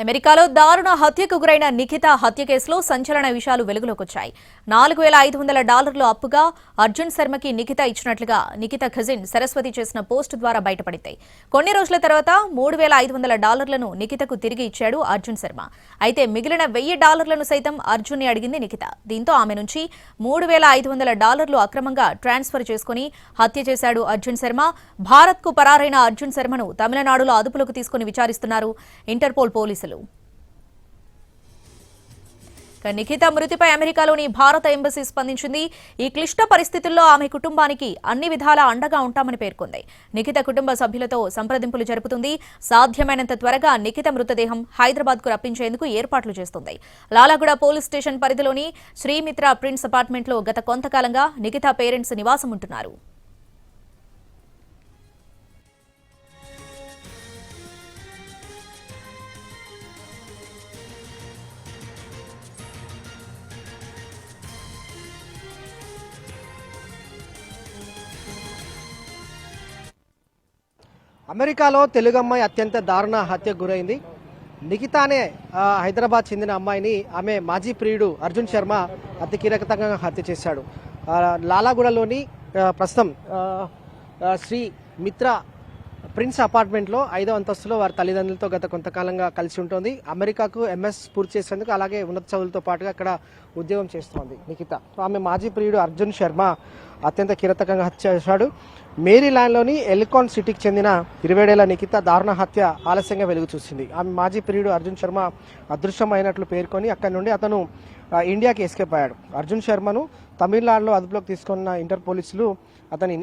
అమెరికాలో దారుణ హత్యకు గురైన నిఖిత హత్య కేసులో సంచలన విషయాలు వెలుగులోకొచ్చాయి. $4,500 అప్పుగా అర్జున్ శర్మకి నిఖిత ఇచ్చినట్లుగా నిఖిత కజిన్ సరస్వతి చేసిన పోస్ట్ ద్వారా బయటపడింది. కొన్ని రోజుల తర్వాత $3,500 నిఖితకు తిరిగి ఇచ్చాడు అర్జున్ శర్మ. అయితే మిగిలిన $1,000 సైతం అర్జున్ ని అడిగింది నిఖిత. దీంతో ఆమె నుంచి $3,500 అక్రమంగా ట్రాన్స్ఫర్ చేసుకుని హత్య చేశాడు అర్జున్ శర్మ. భారత్ కు పరారైన అర్జున్ శర్మను తమిళనాడులో అదుపులోకి తీసుకుని విచారిస్తున్నారు ఇంటర్పోల్ పోలీసులు. నిఖిత మృతిపై అమెరికాలోని భారత ఎంబసీ స్పందించింది. ఈ క్లిష్ట పరిస్థితుల్లో ఆమె కుటుంబానికి అన్ని విధాలా అండగా ఉంటామని పేర్కొంది. నిఖిత కుటుంబ సభ్యులతో సంప్రదింపులు జరుపుతుంది. సాధ్యమైనంత త్వరగా నిఖిత మృతదేహం హైదరాబాద్ కు రప్పించేందుకు ఏర్పాట్లు చేస్తుంది. లాలాగూడ పోలీస్ స్టేషన్ పరిధిలోని శ్రీమిత్ర ప్రిన్స్ అపార్ట్మెంట్లో గత కొంతకాలంగా నిఖిత పేరెంట్స్ నివాసం ఉంటున్నారు. అమెరికాలో తెలుగు అమ్మాయి అత్యంత దారుణ హత్యకు గురైంది. నిఖితానే హైదరాబాద్ చెందిన అమ్మాయిని ఆమె మాజీ ప్రియుడు అర్జున్ శర్మ అతి కీలకంగా హత్య చేశాడు. లాలాగూడలోని ప్రస్తుతం శ్రీ మిత్ర ప్రిన్స్ అపార్ట్మెంట్లో 5వ అంతస్తులో వారి తల్లిదండ్రులతో గత కొంతకాలంగా కలిసి ఉంటుంది. అమెరికాకు ఎంఎస్ పూర్తి చేసేందుకు అలాగే ఉన్నత చదువులతో పాటుగా అక్కడ ఉద్యోగం చేస్తోంది నిఖిత. ఆమె మాజీ ప్రియుడు అర్జున్ శర్మ అత్యంత కీలకంగా హత్య చేశాడు. మేరీల్యాండ్లోని ఎల్కాన్ సిటీకి చెందిన 27 ఏళ్ల నిఖిత దారుణ హత్య ఆలస్యంగా వెలుగు చూసింది. ఆమె మాజీ ప్రియుడు అర్జున్ శర్మ అదృశ్యమైనట్లు పేర్కొని అక్కడి నుండి అతను ఇండియాకి ఎస్కేప్ అయ్యాడు. అర్జున్ శర్మను తమిళనాడులో అదుపులోకి తీసుకున్న ఇంటర్ పోలీసులు అతని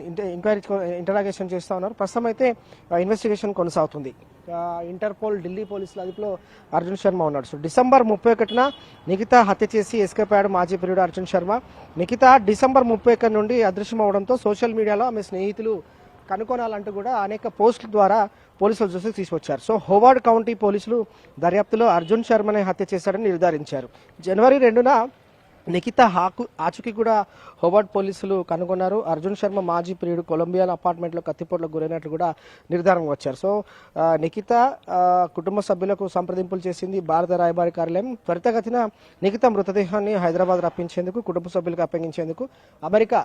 ఇంటరాగేషన్ చేస్తూ ఉన్నారు. ప్రస్తుతం అయితే ఇన్వెస్టిగేషన్ కొనసాగుతుంది. ఇంటర్పోల్ ఢిల్లీ పోలీసుల అదుపులో అర్జున్ శర్మ ఉన్నాడు. సో డిసెంబర్ 31న నిఖిత హత్య చేసి ఎస్కేప్ అయ్యాడు మాజీ ప్రియుడు అర్జున్ శర్మ. నిఖిత డిసెంబర్ 31 నుండి అదృశ్యం అవడంతో సోషల్ మీడియాలో ఆమె స్నేహితులు కనుగొనాలంటూ కూడా అనేక పోస్టుల ద్వారా పోలీసులు దృష్టికి తీసుకొచ్చారు. సో హోవార్డ్ కౌంటీ పోలీసులు దర్యాప్తులో అర్జున్ శర్మని హత్య చేశారని నిర్ధారించారు. జనవరి 2న నిఖిత ఆచూకీ కూడా హోవార్డ్ పోలీసులు కనుగొన్నారు. అర్జున్ శర్మ మాజీ ప్రియుడు కొలంబియా అపార్ట్మెంట్లో కత్తిపోట్లకు గురైనట్లు కూడా నిర్ధారణకు వచ్చారు. సో నిఖిత కుటుంబ సభ్యులకు సంప్రదింపులు చేసింది భారత రాయబారి కార్యాలయం. త్వరితగతిన నిఖిత మృతదేహాన్ని హైదరాబాద్ రప్పించేందుకు కుటుంబ సభ్యులకు అప్పగించేందుకు అమెరికా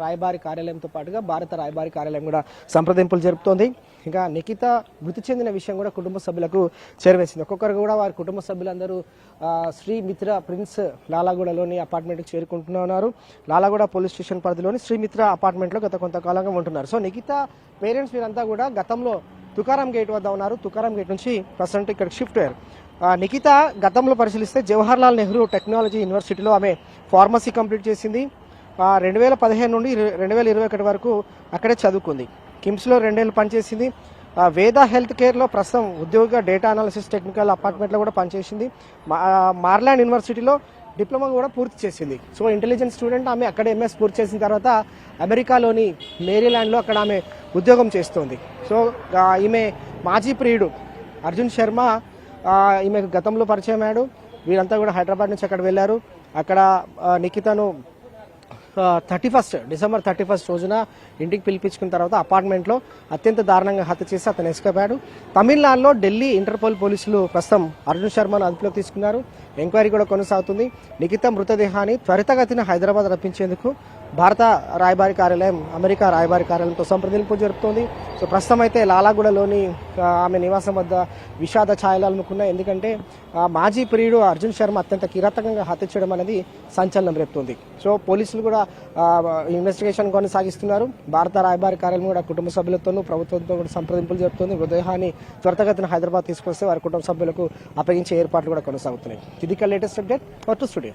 రాయబారి కార్యాలయంతో పాటుగా భారత రాయబారి కార్యాలయం కూడా సంప్రదింపులు జరుపుతోంది. ఇంకా నిఖిత మృతి చెందిన విషయం కూడా కుటుంబ సభ్యులకు చేరవేసింది. ఒక్కొక్కరు కూడా వారి కుటుంబ సభ్యులందరూ శ్రీ మిత్ర ప్రిన్స్ లాలాగూడలోని అపార్ట్మెంట్కి చేరుకుంటున్నారు. లాలాగూడ పోలీస్ స్టేషన్ పరిధిలోని శ్రీమిత్ర అపార్ట్మెంట్లో గత కొంతకాలంగా ఉంటున్నారు. సో నిఖిత పేరెంట్స్ వీరంతా కూడా గతంలో తుకారాం గేట్ వద్ద ఉన్నారు. తుకారాం గేట్ నుంచి ప్రజెంట్ ఇక్కడికి షిఫ్ట్ అయ్యారు. నిఖిత గతంలో పరిశీలిస్తే జవహర్లాల్ నెహ్రూ టెక్నాలజీ యూనివర్సిటీలో ఆమె ఫార్మసీ కంప్లీట్ చేసింది. 2015 నుండి 2021 వరకు అక్కడే చదువుకుంది. కిమ్స్లో 2 ఏళ్ళు పనిచేసింది. వేద హెల్త్ కేర్లో ప్రస్తుతం ఉద్యోగ డేటా అనాలిసిస్ టెక్నికల్ అపార్ట్మెంట్లో కూడా పనిచేసింది. మార్లాండ్ యూనివర్సిటీలో డిప్లొమా కూడా పూర్తి చేసింది. సో ఇంటెలిజెన్స్ స్టూడెంట్ ఆమె అక్కడ ఎంఎస్ పూర్తి చేసిన తర్వాత అమెరికాలోని మేరీల్యాండ్లో అక్కడ ఆమె ఉద్యోగం చేస్తోంది. సో ఈమె మాజీ ప్రియుడు అర్జున్ శర్మ ఈమె గతంలో పరిచయం అయ్యాడు. వీరంతా కూడా హైదరాబాద్ నుంచి అక్కడ వెళ్ళారు. అక్కడ నిఖితను డిసెంబర్ 31 రోజున ఇంటికి పిలిపించుకున్న తర్వాత అపార్ట్మెంట్లో అత్యంత దారుణంగా హత్య చేసి అతను ఎస్కేప్ అయ్యాడు. తమిళనాడులో ఢిల్లీ ఇంటర్పోల్ పోలీసులు ప్రస్తుతం అర్జున్ శర్మను అదుపులోకి తీసుకున్నారు. ఎంక్వైరీ కూడా కొనసాగుతుంది. నిఖిత మృతదేహాన్ని త్వరితగతిన హైదరాబాద్ రప్పించేందుకు భారత రాయబారి కార్యాలయం అమెరికా రాయబారి కార్యాలయంతో సంప్రదింపులు జరుపుతోంది. సో ప్రస్తుతం అయితే లాలాగూడలోని ఆమె నివాసం వద్ద విషాద ఛాయలు అలుముకున్నాయి. ఎందుకంటే మాజీ ప్రియుడు అర్జున్ శర్మ అత్యంత కిరాతకంగా హత్య చేయడం అనేది సంచలనం రేపుతోంది. సో పోలీసులు కూడా ఇన్వెస్టిగేషన్ కొనసాగిస్తున్నారు. భారత రాయబారి కార్యాలయం కూడా కుటుంబ సభ్యులతోనూ ప్రభుత్వంతో కూడా సంప్రదింపులు జరుపుతోంది. మృతదేహాన్ని త్వరితగతిన హైదరాబాద్ తీసుకొస్తే వారి కుటుంబ సభ్యులకు అప్పగించే ఏర్పాట్లు కూడా కొనసాగుతున్నాయి. ఇది లేటెస్ట్ అప్డేట్. To studio.